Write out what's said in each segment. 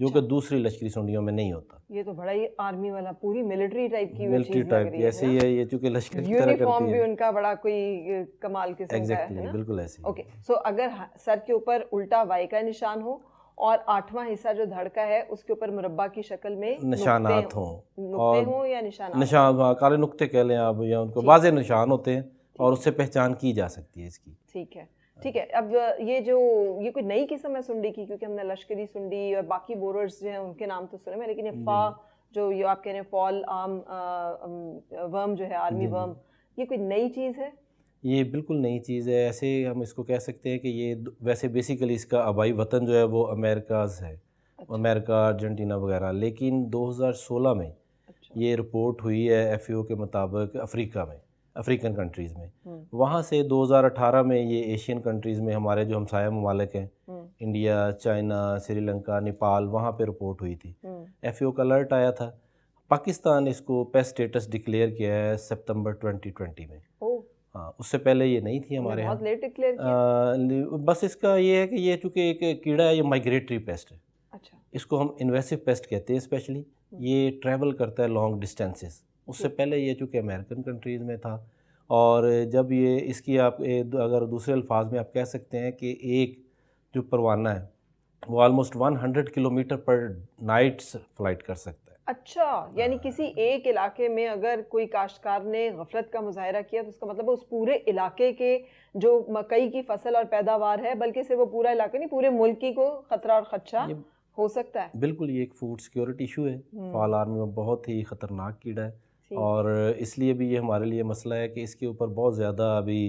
جو کہ دوسری لشکری سنڈیوں میں نہیں ہوتا. یہ تو بڑا ہی آرمی والا, پوری ملٹری ٹائپ کی ملٹری ٹائپ کی ایسے ہی ہے یہ, چونکہ لشکر کی طرح کرتی ہے. یونیفارم بھی ان کا بڑا کوئی کمال قسم کا ہے. ایگزیکٹلی, بالکل ایسے. اوکے, سو اگر سر کے اوپر الٹا وائی کا نشان ہو اور 8واں حصہ جو دھڑ کا ہے اس کے اوپر مربع کی شکل میں نشانات ہوں, نقطے ہوں یا نشان کالے نقطے کہہ لیں آپ, یا ان کو واضح نشان ہوتے ہیں اور اس سے پہچان کی جا سکتی ہے اس کی. ٹھیک ہے, ٹھیک ہے. اب یہ کوئی نئی قسم ہے سنڈی کی, کیونکہ ہم نے لشکری سنڈی اور باقی بوررز جو ہیں ان کے نام تو سنے میں, لیکن یہ فا جو یہ آپ کہہ رہے ہیں فال عام ورم جو ہے, آرمی ورم, یہ کوئی نئی چیز ہے؟ یہ بالکل نئی چیز ہے. ایسے ہم اس کو کہہ سکتے ہیں کہ یہ ویسے بیسیکلی اس کا آبائی وطن جو ہے وہ امریکاز ہے, امریکہ, ارجنٹینا وغیرہ, لیکن 2016 میں یہ رپورٹ ہوئی ہے ایف اے او کے مطابق افریقہ میں, افریقن کنٹریز میں. وہاں سے 2018 میں یہ ایشین کنٹریز میں ہمارے جو ہمسایہ ممالک ہیں, انڈیا, چائنا, سری لنکا, نیپال, وہاں پہ رپورٹ ہوئی تھی. ایف اے او کا الرٹ آیا تھا. پاکستان اس کو پیسٹ اسٹیٹس ڈکلیئر کیا ہے سپتمبر 2020 میں. ہاں, اس سے پہلے یہ نہیں تھی ہمارے یہاں. بس اس کا یہ ہے کہ یہ چونکہ ایک کیڑا ہے, یہ مائگریٹری پیسٹ ہے. اس کو ہم انویسو پیسٹ کہتے ہیں اسپیشلی. یہ ٹریول کرتا ہے لانگ ڈسٹینسز. اس سے پہلے یہ چونکہ امریکن کنٹریز میں تھا, اور جب یہ اس کی آپ اگر دوسرے الفاظ میں آپ کہہ سکتے ہیں کہ ایک جو پروانہ ہے وہ آلموسٹ 100 کلومیٹر پر نائٹس فلائٹ کر سکتا ہے. اچھا, یعنی کسی ایک علاقے میں اگر کوئی کاشتکار نے غفلت کا مظاہرہ کیا تو اس کا مطلب اس پورے علاقے کے جو مکئی کی فصل اور پیداوار ہے, بلکہ صرف وہ پورا علاقہ نہیں, پورے ملک کی کو خطرہ اور خدشہ ہو سکتا ہے. بالکل, یہ ایک فوڈ سیکیورٹی ایشو ہے. فال آرمی میں بہت ہی خطرناک کیڑا ہے, اور اس لیے بھی یہ ہمارے لیے مسئلہ ہے کہ اس کے اوپر بہت زیادہ ابھی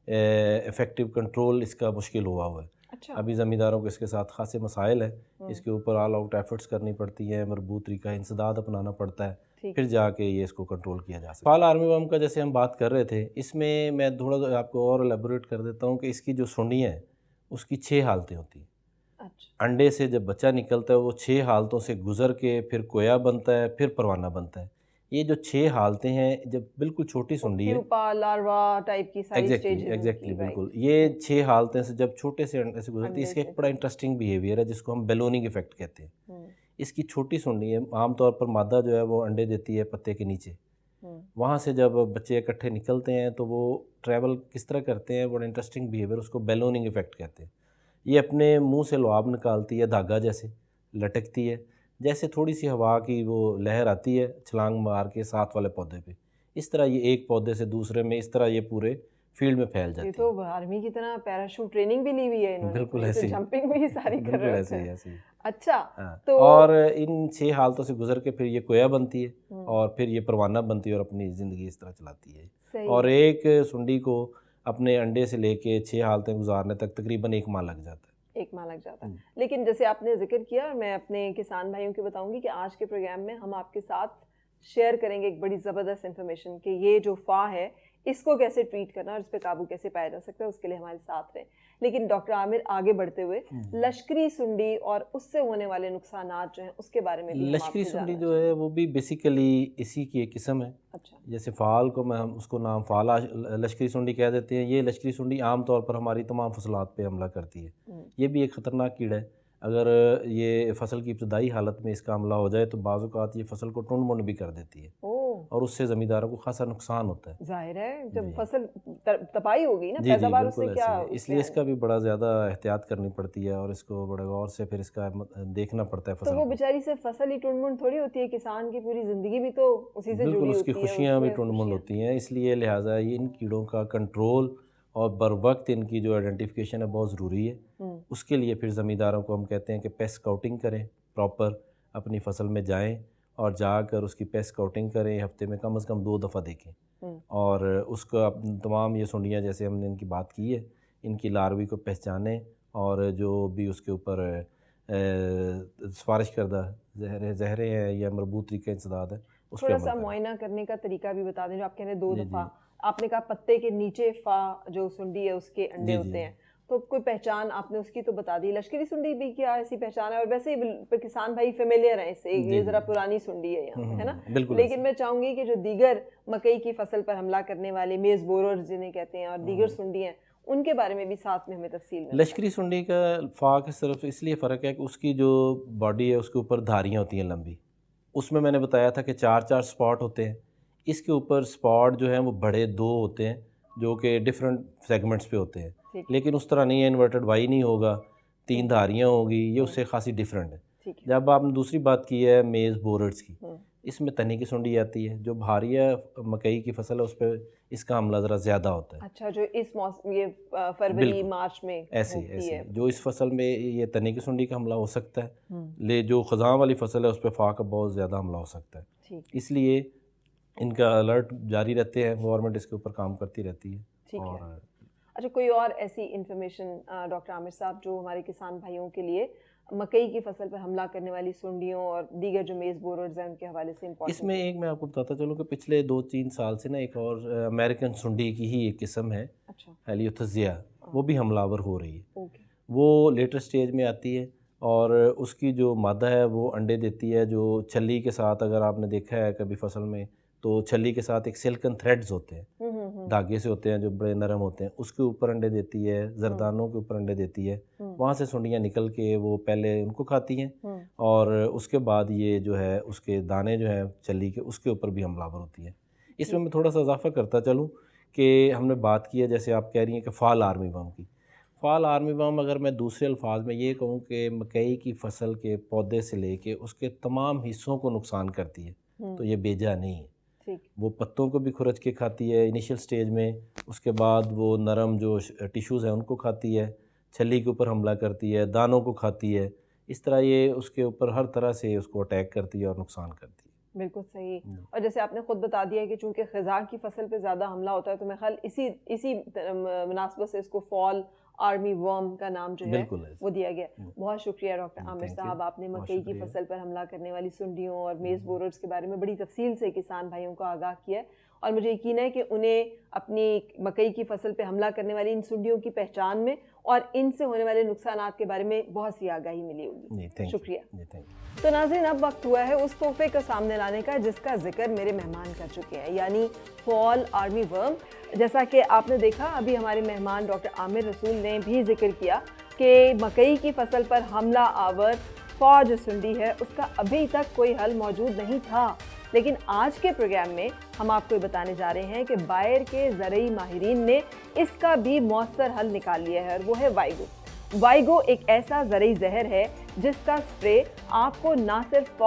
افیکٹو کنٹرول اس کا مشکل ہوا ہے. ابھی زمینداروں کو اس کے ساتھ خاصے مسائل ہیں. اس کے اوپر آل آؤٹ ایفرٹس کرنی پڑتی ہیں, مربوط طریقہ انسداد اپنانا پڑتا ہے, پھر جا کے یہ اس کو کنٹرول کیا جا سکتا ہے. فال آرمی ورم کا جیسے ہم بات کر رہے تھے, اس میں میں تھوڑا سا آپ کو اور الیبوریٹ کر دیتا ہوں کہ اس کی جو سنڈیاں ہیں اس کی 6 حالتیں ہوتی ہیں. انڈے سے جب بچہ نکلتا ہے وہ 6 حالتوں سے گزر کے پھر کویا بنتا ہے, پھر پروانہ بنتا ہے. یہ جو 6 حالتیں ہیں, جب بالکل چھوٹی سنڈی ہے, ایگزیکٹلی بالکل, یہ 6 حالتیں سے جب چھوٹے سے انڈے سے گزرتی ہے, اس کا ایک بڑا انٹرسٹنگ بیہیویئر ہے جس کو ہم بیلوننگ ایفیکٹ کہتے ہیں. اس کی چھوٹی سنڈی ہے, عام طور پر مادہ جو ہے وہ انڈے دیتی ہے پتے کے نیچے. وہاں سے جب بچے اکٹھے نکلتے ہیں تو وہ ٹریول کس طرح کرتے ہیں, بڑا انٹرسٹنگ بیہیویئر, اس کو بیلوننگ ایفیکٹ کہتے ہیں. یہ اپنے منہ سے لعاب نکالتی ہے, دھاگا جیسے لٹکتی ہے, جیسے تھوڑی سی ہوا کی وہ لہر آتی ہے چھلانگ مار کے ساتھ والے پودے پہ, اس طرح یہ ایک پودے سے دوسرے میں اس طرح یہ پورے فیلڈ میں پھیل جاتی ہے. یہ تو آرمی کی طرح پیراشوٹ ٹریننگ بھی لی ہوئی ہے انہوں نے. بالکل ایسے, جمپنگ بھی ساری کر رہے ہیں. اچھا, تو اور ان 6 حالتوں سے گزر کے پھر یہ کویا بنتی ہے, اور پھر یہ پروانہ بنتی ہے اور اپنی زندگی اس طرح چلاتی ہے. اور ایک سنڈی کو اپنے انڈے سے لے کے 6 حالتیں گزارنے تک تقریباً 1 ماہ لگ جاتا ہے. 1 ماہ لگ جاتا ہے. لیکن جیسے آپ نے ذکر کیا, اور میں اپنے کسان بھائیوں کو بتاؤں گی کہ آج کے پروگرام میں ہم آپ کے ساتھ شیئر کریں گے ایک بڑی زبردست انفارمیشن کہ یہ جو فا ہے اس کو کیسے ٹریٹ کرنا اور اس پہ قابو کیسے پایا جا سکتا ہے, اس کے لیے ہمارے ساتھ رہیں. لیکن ڈاکٹر عامر آگے بڑھتے ہوئے لشکری سنڈی اور اس سے ہونے والے نقصانات جو ہیں اس کے بارے میں بھی. لشکری سنڈی جو ہے وہ بھی بیسیکلی اسی کی ایک قسم ہے. جیسے فعال کو میں اس کو نام فعال لشکری سنڈی کہہ دیتے ہیں. یہ لشکری سنڈی عام طور پر ہماری تمام فصلات پہ حملہ کرتی ہے. یہ بھی ایک خطرناک کیڑا ہے. اگر یہ فصل کی ابتدائی حالت میں اس کا حملہ ہو جائے تو بعض اوقات یہ فصل کو ٹنڈ منڈ بھی کر دیتی ہے, اور اس سے زمینداروں کو خاصا نقصان ہوتا ہے. ظاہر ہے جب فصل تباہی ہوگی نا, جی پیداوار اس سے کیا, اس لیے اس کا بھی بڑا زیادہ احتیاط کرنی پڑتی ہے, اور اس کو بڑے غور سے پھر اس کا دیکھنا پڑتا ہے فصل. تو وہ بیچاری سے فصل ہی ٹنڈ منڈ تھوڑی ہوتی ہے, کسان کی پوری زندگی بھی تو اسی سے جڑی ہوتی ہے. بالکل, اس کی خوشیاں بھی ٹنڈ منڈ ہوتی ہیں. اس لیے لہٰذا یہ ان کیڑوں کا کنٹرول اور بر وقت ان کی جو آئیڈینٹیفیکیشن ہے بہت ضروری ہے. اس کے لیے پھر زمینداروں کو ہم کہتے ہیں کہ پیسٹ اسکاؤٹنگ کریں, پراپر اپنی فصل میں جائیں اور جا کر اس کی پیسٹ اسکاؤٹنگ کریں, ہفتے میں کم از کم 2 دفعہ دیکھیں, اور اس کو تمام یہ سنڈیاں جیسے ہم نے ان کی بات کی ہے ان کی لاروی کو پہچانیں, اور جو بھی اس کے اوپر سفارش کردہ زہریں ہیں یا مربوط طریقہ انسداد ہے اس تھوڑا سا معائنہ کرنے کا طریقہ بھی بتا دیں. جو آپ کہہ رہے ہیں 2 دفعہ, آپ نے کہا پتے کے نیچے فا جو سنڈی ہے اس کے انڈے ہوتے ہیں, تو کوئی پہچان آپ نے اس کی تو بتا دی. لشکری سنڈی بھی کیا ایسی پہچان ہے, اور ویسے ہی کسان بھائی فیملیئر ہیں اس سے, یہ ذرا پرانی سنڈی ہے یہاں, ہے نا. لیکن میں چاہوں گی کہ جو دیگر مکئی کی فصل پر حملہ کرنے والے میز بورر جنہیں کہتے ہیں اور دیگر سنڈی ہیں, ان کے بارے میں بھی ساتھ میں ہمیں تفصیل میں لشکری سنڈی کا فاق اس طرف اس لیے فرق ہے کہ اس کی جو باڈی ہے اس کے اوپر دھاریاں ہوتی ہیں لمبی. اس میں نے بتایا تھا کہ 4 سپاٹ ہوتے ہیں. اس کے اوپر سپاٹ جو ہیں وہ بڑے 2 ہوتے ہیں جو کہ ڈفرینٹ سیگمنٹس پہ ہوتے ہیں, لیکن اس طرح نہیں ہے, انورٹڈ وائی نہیں ہوگا, 3 دھاریاں ہوگی, یہ اس سے خاصی ڈفرینٹ ہے. جب آپ نے دوسری بات کی ہے میز بورڈز کی, اس میں تنے کی سنڈی آتی ہے. جو بھاریہ مکئی کی فصل ہے اس پہ اس کا حملہ ذرا زیادہ ہوتا ہے. اچھا, جو اس موسم یہ فروری مارچ میں ایسے جو اس فصل میں یہ تنے کی سنڈی کا حملہ ہو سکتا ہے, جو خزاں والی فصل ہے اس پہ فاق کا بہت زیادہ حملہ ہو سکتا ہے. اس لیے ان کا الرٹ جاری رہتے ہیں, گورنمنٹ اس کے اوپر کام کرتی رہتی ہے. اور اچھا, کوئی اور ایسی انفارمیشن ڈاکٹر عامر صاحب جو ہمارے کسان بھائیوں کے لیے مکئی کی فصل پر حملہ کرنے والی سنڈیوں اور دیگر جو میز بورڈز ہیں ان کے حوالے سے امپورٹنٹ؟ اس میں ایک میں آپ کو بتاتا چلوں کہ پچھلے 2-3 سال سے نا ایک اور امریکن سنڈی کی ہی ایک قسم ہے, ہیلیوتھزیا, وہ بھی حملہ آور ہو رہی ہے. وہ لیٹر سٹیج میں آتی ہے اور اس کی جو مادہ ہے وہ انڈے دیتی ہے, جو چھلی کے ساتھ اگر آپ نے دیکھا ہے کبھی فصل میں تو چھلی کے ساتھ ایک سلکن تھریڈز ہوتے ہیں, دھاگے سے ہوتے ہیں جو بڑے نرم ہوتے ہیں, اس کے اوپر انڈے دیتی ہے, زردانوں کے اوپر انڈے دیتی ہے. وہاں سے سنڈیاں نکل کے وہ پہلے ان کو کھاتی ہیں اور اس کے بعد یہ جو ہے اس کے دانے جو ہیں چھلی کے اس کے اوپر بھی حملہ آور ہوتی ہے. اس میں تھوڑا سا اضافہ کرتا چلوں کہ ہم نے بات کی ہے جیسے آپ کہہ رہی ہیں کہ فال آرمی ورم کی. فال آرمی ورم اگر میں دوسرے الفاظ میں یہ کہوں کہ مکئی کی فصل کے پودے سے لے کے اس کے تمام حصوں کو نقصان کرتی ہے, تو یہ بیجا نہیں ہے. وہ پتوں کو بھی کھرچ کے کھاتی ہے انیشیل سٹیج میں, اس کے بعد وہ نرم جو ٹیشوز ہیں ان کو کھاتی ہے, چھلی کے اوپر حملہ کرتی ہے, دانوں کو کھاتی ہے. اس طرح یہ اس کے اوپر ہر طرح سے اس کو اٹیک کرتی ہے اور نقصان کرتی ہے. بالکل صحیح. اور جیسے آپ نے خود بتا دیا کہ چونکہ خزاں کی فصل پہ زیادہ حملہ ہوتا ہے تو میں خیال اسی مناسبت سے اس کو فال آرمی ورم کا نام جو ہے وہ دیا گیا. بہت شکریہ ڈاکٹر عامر صاحب, آپ نے مکئی کی فصل پر حملہ کرنے والی سنڈیوں اور میز بورڈز کے بارے میں بڑی تفصیل سے کسان بھائیوں کو آگاہ کیا ہے, اور مجھے یقین ہے کہ انہیں اپنی مکئی کی فصل پہ حملہ کرنے والی ان سنڈیوں کی پہچان میں اور ان سے ہونے والے نقصانات کے بارے میں بہت سی آگاہی ملی ہوگی. شکریہ. تو ناظرین, اب وقت ہوا ہے اس تحفے کا سامنے لانے کا جس کا ذکر میرے مہمان کر چکے ہیں, یعنی فال آرمی ورم. جیسا کہ آپ نے دیکھا ابھی ہمارے مہمان ڈاکٹر عامر رسول نے بھی ذکر کیا کہ مکئی کی فصل پر حملہ آور فال جو سنڈی ہے اس کا ابھی تک کوئی حل موجود نہیں تھا, لیکن آج کے پروگرام میں ہم آپ کو بتانے جا رہے ہیں کہ بائر کے زرعی ماہرین نے اس کا بھی مؤثر حل نکال لیا ہے, اور وہ ہے وائگو. وائگو ایک ایسا زرعی زہر ہے جس کا سپرے آپ کو نہ صرف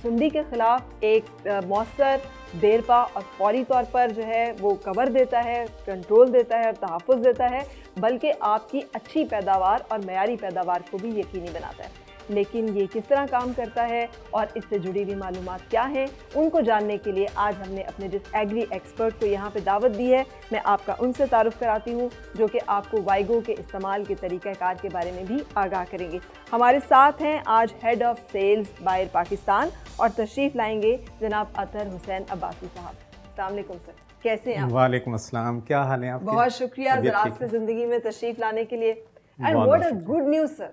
سنڈی کے خلاف ایک مؤثر, دیرپا اور فوری طور پر جو ہے وہ کور دیتا ہے, کنٹرول دیتا ہے اور تحفظ دیتا ہے, بلکہ آپ کی اچھی پیداوار اور معیاری پیداوار کو بھی یقینی بناتا ہے. لیکن یہ کس طرح کام کرتا ہے اور اس سے جڑی ہوئی معلومات کیا ہیں, ان کو جاننے کے لیے آج ہم نے اپنے جس ایگری ایکسپرٹ کو یہاں پہ دعوت دی ہے, میں آپ کا ان سے تعارف کراتی ہوں جو کہ آپ کو وائگو کے استعمال کے طریقہ کار کے بارے میں بھی آگاہ کریں گے. ہمارے ساتھ ہیں آج head of sales Bayer Pakistan اور تشریف لائیں گے جناب اطہر حسین عباسی صاحب. السلام علیکم سر, کیسے ہیں آپ؟ وعلیکم السلام, کیا حال ہے آپ؟ بہت شکریہ زراعت سے زندگی میں تشریف لانے کے لیے. And what a good news sir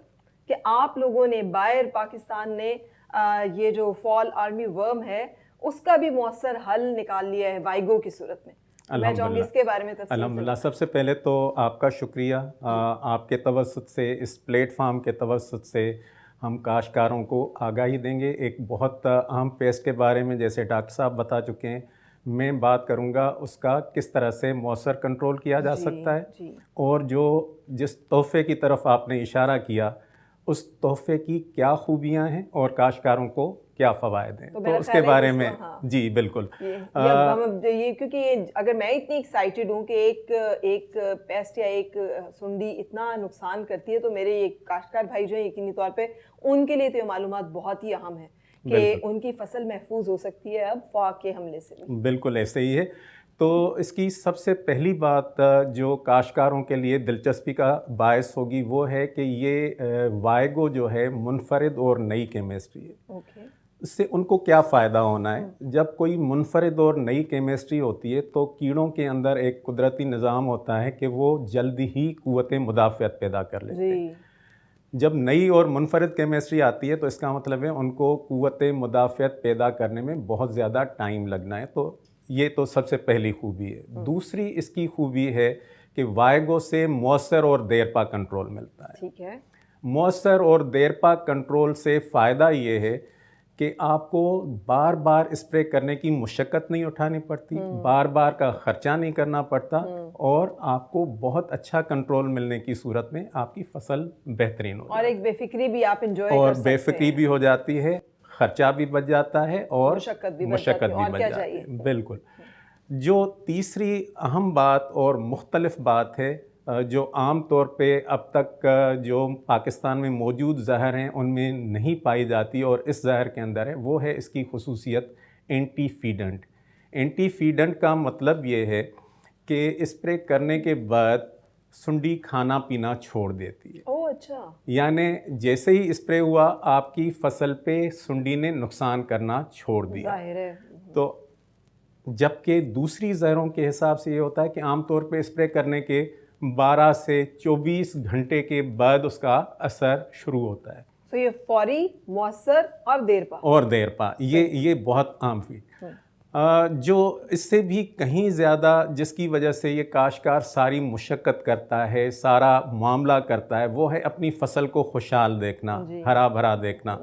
کہ آپ لوگوں نے بائر پاکستان نے یہ جو فال آرمی ورم ہے اس کا بھی مؤثر حل نکال لیا ہے وائگو کی صورت میں. میں چاہوں گی اس کے بارے میں تفصیل. الحمدللہ, سب سے پہلے تو آپ کا شکریہ. آپ کے توسط سے, اس پلیٹ فارم کے توسط سے ہم کاشتکاروں کو آگاہی دیں گے ایک بہت اہم پیسٹ کے بارے میں. جیسے ڈاکٹر صاحب بتا چکے ہیں, میں بات کروں گا اس کا کس طرح سے مؤثر کنٹرول کیا جا سکتا ہے, اور جس تحفے کی طرف آپ نے اشارہ کیا اس تحفے کی کیا خوبیاں ہیں اور کاشتکاروں کو کیا فوائد ہیں, تو اس کے بارے میں. جی بالکل, یہ کیونکہ اگر میں اتنی ایکسائٹیڈ ہوں کہ ایک پیسٹ یا ایک سنڈی اتنا نقصان کرتی ہے تو میرے یہ کاشتکار بھائی جو ہیں یقینی طور پہ ان کے لیے تو یہ معلومات بہت ہی اہم ہے کہ ان کی فصل محفوظ ہو سکتی ہے اب فاق کے حملے سے. بالکل ایسے ہی ہے. تو اس کی سب سے پہلی بات جو کاشتکاروں کے لیے دلچسپی کا باعث ہوگی وہ ہے کہ یہ وائگو جو ہے منفرد اور نئی کیمسٹری ہے. اس سے ان کو کیا فائدہ ہونا ہے؟ جب کوئی منفرد اور نئی کیمسٹری ہوتی ہے تو کیڑوں کے اندر ایک قدرتی نظام ہوتا ہے کہ وہ جلدی ہی قوت مدافعت پیدا کر لیتے ہیں. جب نئی اور منفرد کیمسٹری آتی ہے تو اس کا مطلب ہے ان کو قوت مدافعت پیدا کرنے میں بہت زیادہ ٹائم لگنا ہے. تو یہ تو سب سے پہلی خوبی ہے. دوسری اس کی خوبی ہے کہ وائگو سے مؤثر اور دیرپا کنٹرول ملتا ہے. ٹھیک ہے. مؤثر اور دیرپا کنٹرول سے فائدہ یہ ہے کہ آپ کو بار بار اسپرے کرنے کی مشقت نہیں اٹھانی پڑتی, بار بار کا خرچہ نہیں کرنا پڑتا, اور آپ کو بہت اچھا کنٹرول ملنے کی صورت میں آپ کی فصل بہترین ہو جاتی ہے, اور ایک بے فکری بھی آپ انجوائے کر سکتے ہیں, اور بے فکری بھی ہو جاتی ہے, خرچہ بھی بچ جاتا ہے, اور مشقت بھی بچ جاتی ہے. بالکل. جو تیسری اہم بات اور مختلف بات ہے جو عام طور پہ اب تک جو پاکستان میں موجود زہر ہیں ان میں نہیں پائی جاتی اور اس زہر کے اندر ہے, وہ ہے اس کی خصوصیت اینٹی فیڈنٹ. اینٹی فیڈنٹ کا مطلب یہ ہے کہ اسپرے کرنے کے بعد سنڈی کھانا پینا چھوڑ دیتی ہے. اچھا. یعنی جیسے ہی اسپرے ہوا آپ کی فصل پہ سنڈی نے نقصان کرنا چھوڑ دیا. تو جبکہ دوسری زہروں کے حساب سے یہ ہوتا ہے کہ عام طور پہ اسپرے کرنے کے 12 سے 24 گھنٹے کے بعد اس کا اثر شروع ہوتا ہے. تو یہ فوری, مؤثر اور دیرپا یہ بہت عام فیڈ. جو اس سے بھی کہیں زیادہ جس کی وجہ سے یہ کاشتکار ساری مشقت کرتا ہے, سارا معاملہ کرتا ہے, وہ ہے اپنی فصل کو خوشحال دیکھنا, ہرا بھرا دیکھنا.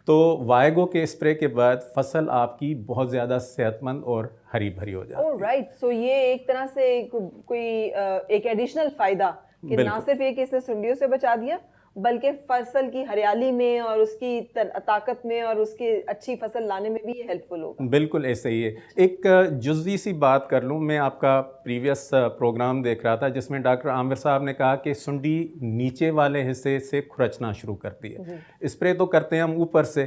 تو وائگو کے اسپرے کے بعد فصل آپ کی بہت زیادہ صحت مند اور ہری بھری ہو جاتی ہے. رائٹ. سو یہ ایک طرح سے کوئی ایک ایڈیشنل فائدہ کہ نہ صرف یہ کہ اس نے سنڈیوں سے بچا دیا بلکہ فصل کی ہریالی میں اور اس کی طاقت میں اور اس کی اچھی فصل لانے میں بھی یہ ہیلپ فل ہوگا. بالکل ایسے ہی ہے. ایک جزوی سی بات کر لوں, میں آپ کا پریویس پروگرام دیکھ رہا تھا جس میں ڈاکٹر عامر صاحب نے کہا کہ سنڈی نیچے والے حصے سے کھرچنا شروع کرتی ہے. اسپرے تو کرتے ہیں ہم اوپر سے,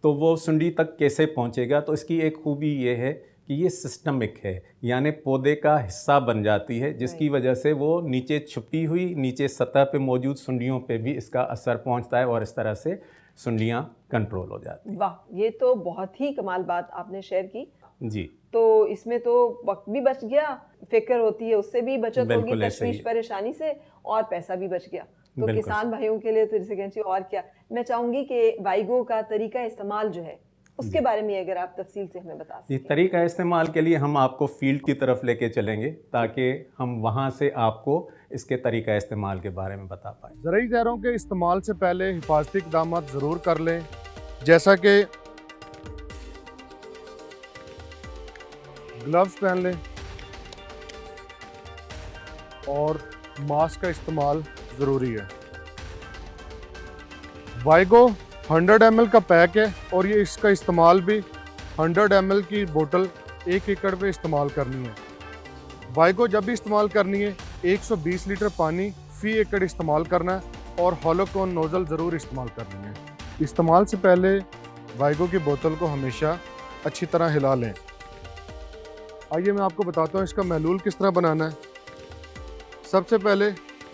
تو وہ سنڈی تک کیسے پہنچے گا؟ تو اس کی ایک خوبی یہ ہے کہ یہ سسٹمک ہے, یعنی پودے کا حصہ بن جاتی ہے, جس کی وجہ سے وہ نیچے چھپی ہوئی نیچے سطح پہ موجود سنڈیوں پہ بھی اس کا اثر پہنچتا ہے اور اس طرح سے سنڈیاں کنٹرول ہو جاتی ہیں. واہ, یہ تو بہت ہی کمال بات آپ نے شیئر کی. جی. تو اس میں تو وقت بھی بچ گیا, فکر ہوتی ہے اس سے بھی بچت ہوگی, تشویش پریشانی سے, اور پیسہ بھی بچ گیا. تو کسان بھائیوں کے لیے تو جیسے کہتے ہیں اور کیا. میں چاہوں گی کہ وائگو کا طریقہ استعمال جو ہے اس کے بارے میں اگر آپ تفصیل سے ہمیں بتا سکیں. یہ طریقہ استعمال کے لیے ہم آپ کو فیلڈ کی طرف لے کے چلیں گے تاکہ ہم وہاں سے آپ کو اس کے طریقہ استعمال کے بارے میں بتا پائیں. زرعی زہروں کے استعمال سے پہلے حفاظتی اقدامات ضرور کر لیں, جیسا کہ گلوز پہن لیں اور ماسک کا استعمال ضروری ہے. وائگو 100 ml کا پیک ہے اور یہ اس کا استعمال بھی 100 ml کی بوٹل 1 ایکڑ پہ استعمال کرنی ہے. وائگو جب بھی استعمال کرنی ہے 120 لیٹر پانی فی ایکڑ استعمال کرنا ہے اور ہالو کون نوزل ضرور استعمال کرنی ہے. استعمال سے پہلے وائگو کی بوتل کو ہمیشہ اچھی طرح ہلا لیں. آئیے میں آپ کو بتاتا ہوں اس کا محلول کس طرح بنانا ہے. سب سے پہلے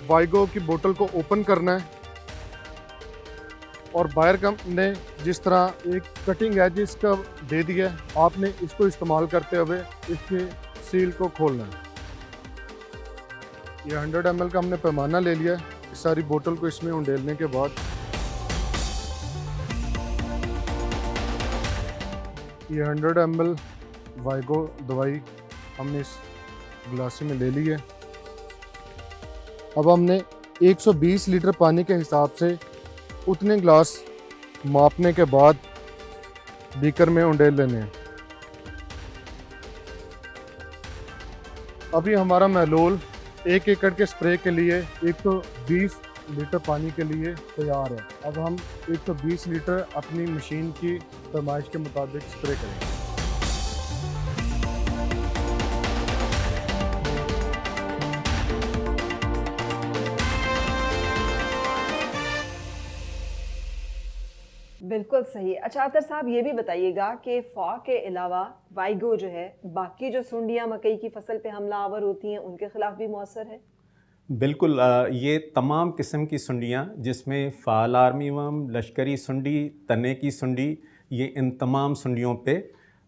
وائگو کی بوتل کو اوپن کرنا ہے اور باہر کا نے جس طرح ایک کٹنگ ایج اس کا دے دیا ہے, آپ نے اس کو استعمال کرتے ہوئے اس کے سیل کو کھولنا ہے. یہ 100 ml کا ہم نے پیمانہ لے لیا ہے. اس ساری بوتل کو اس میں انڈیلنے کے بعد یہ 100 ml وائگو دوائی ہم نے اس گلاسی میں لے لی ہے. اب ہم نے 120 لیٹر پانی کے حساب سے اتنے گلاس ماپنے کے بعد بیکر میں انڈیل لینے ہیں. ابھی ہمارا محلول 1 ایکڑ کے سپرے کے لیے 120 لیٹر پانی کے لیے تیار ہے. اب ہم 120 لیٹر اپنی مشین کی فرمائش کے مطابق سپرے کریں گے. بالکل صحیح. اچھا عطر صاحب یہ بھی بتائیے گا کہ فا کے علاوہ وائگو جو ہے باقی جو سنڈیاں مکئی کی فصل پہ حملہ آور ہوتی ہیں ان کے خلاف بھی مؤثر ہے؟ بالکل. یہ تمام قسم کی سنڈیاں جس میں فعال آرمی ورم, لشکری سنڈی, تنے کی سنڈی, یہ ان تمام سنڈیوں پہ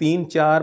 3-4